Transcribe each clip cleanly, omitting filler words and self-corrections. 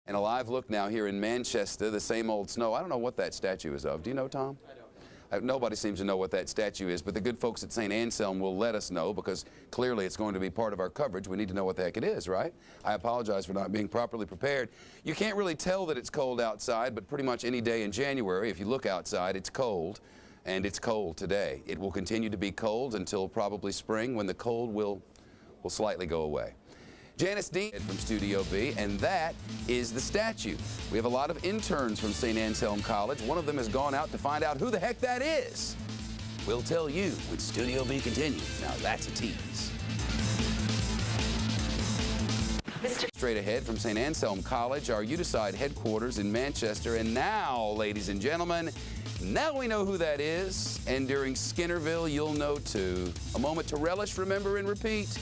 And a live look now here in Manchester, the same old snow. I don't know what that statue is of. Do you know, Tom? I don't know. Nobody seems to know what that statue is, but the good folks at St. Anselm will let us know because clearly it's going to be part of our coverage. We need to know what the heck it is, right? I apologize for not being properly prepared. You can't really tell that it's cold outside, but pretty much any day in January, if you look outside, it's cold, and it's cold today. It will continue to be cold until probably spring when the cold will slightly go away. Janice Dean from Studio B, and that is the statue. We have a lot of interns from St. Anselm College. One of them has gone out to find out who the heck that is. We'll tell you when Studio B continues. Now that's a tease. Straight ahead from St. Anselm College, our UDeside headquarters in Manchester. And now, ladies and gentlemen, now we know who that is. And during Skinnerville, you'll know too. A moment to relish, remember, and repeat.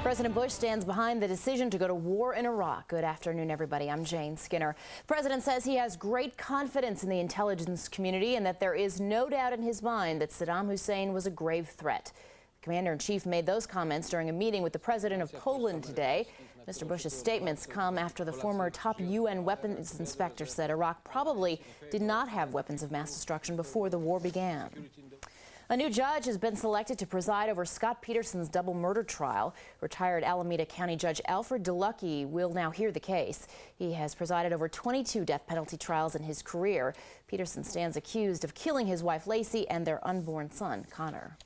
President Bush stands behind the decision to go to war in Iraq. Good afternoon, everybody. I'm Jane Skinner. The president says he has great confidence in the intelligence community and that there is no doubt in his mind that Saddam Hussein was a grave threat. The commander-in-chief made those comments during a meeting with the president of Poland today. Mr. Bush's statements come after the former top UN weapons inspector said Iraq probably did not have weapons of mass destruction before the war began. A new judge has been selected to preside over Scott Peterson's double murder trial. Retired Alameda County Judge Alfred DeLucky will now hear the case. He has presided over 22 death penalty trials in his career. Peterson stands accused of killing his wife Lacey and their unborn son, Connor.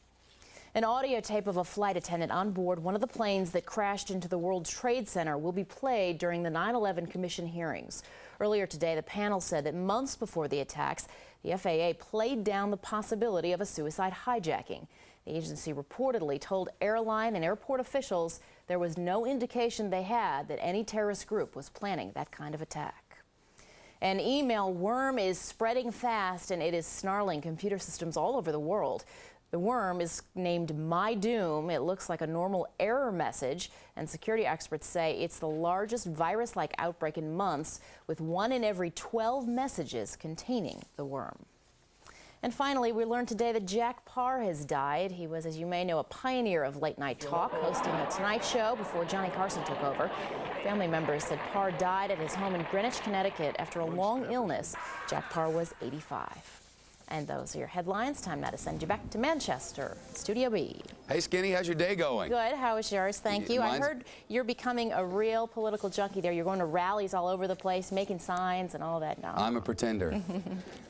An audio tape of a flight attendant on board one of the planes that crashed into the World Trade Center will be played during the 9/11 Commission hearings. Earlier today, the panel said that months before the attacks, the FAA played down the possibility of a suicide hijacking. The agency reportedly told airline and airport officials there was no indication they had that any terrorist group was planning that kind of attack. An email worm is spreading fast and it is snarling computer systems all over the world. The worm is named My Doom. It looks like a normal error message, and security experts say it's the largest virus-like outbreak in months, with 1 in every 12 messages containing the worm. And finally, we learned today that Jack Paar has died. He was, as you may know, a pioneer of late-night talk, hosting The Tonight Show before Johnny Carson took over. Family members said Paar died at his home in Greenwich, Connecticut after a long illness. Jack Paar was 85. And those are your headlines. Time now to send you back to Manchester, Studio B. Hey, Skinny, how's your day going? Good. How was yours? Thank you. I heard you're becoming a real political junkie there. You're going to rallies all over the place, making signs and all that. No. I'm a pretender.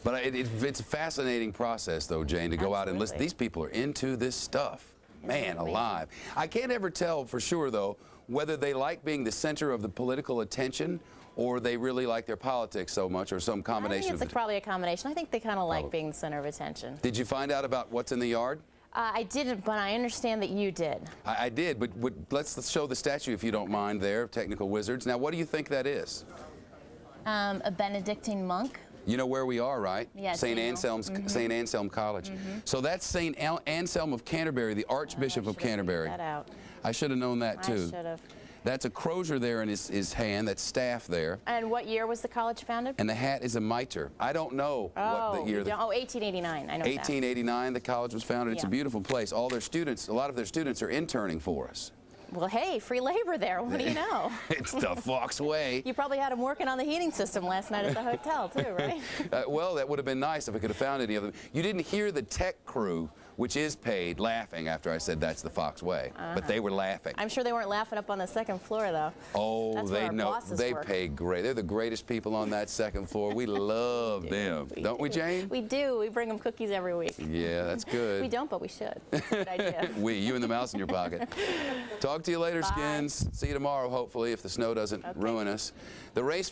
But it's a fascinating process, though, Jane, to go out and listen. These people are into this stuff. Man alive. I can't ever tell for sure, though, whether they like being the center of the political attention or they really like their politics so much, or some combination. I think it's probably a combination. I think they kind of like being the center of attention. Did you find out about what's in the yard? I didn't, but I understand that you did. I did, but let's show the statue, if you don't mind there, Technical Wizards. Now, what do you think that is? A Benedictine monk. You know where we are, right? Yes. St. Anselm College. So that's St. Anselm of Canterbury, the Archbishop of Canterbury. That out. I should have known that too. I should have. That's a crozier there in his hand, that's staff there. And what year was the college founded? And the hat is a mitre. I don't know what the year. 1889, I know 1889, the college was founded. It's a beautiful place. All their students, a lot of their students are interning for us. Well, hey, free labor there. What do you know? It's the Fox way. You probably had them working on the heating system last night at the hotel, too, right? Well, that would have been nice if I could have found any of them. You didn't hear the tech crew, which is paid, laughing after I said that's the Fox way. But they were laughing. I'm sure they weren't laughing up on the second floor, though. Oh, that's they know. They work. pay great. They're the greatest people on that second floor. We love them. Don't we, Jane? We do. We bring them cookies every week. Yeah, that's good. We don't, but we should. Good idea. You and the mouse in your pocket. Talk to you later, Bye. Skins. See you tomorrow, hopefully, if the snow doesn't ruin us. The race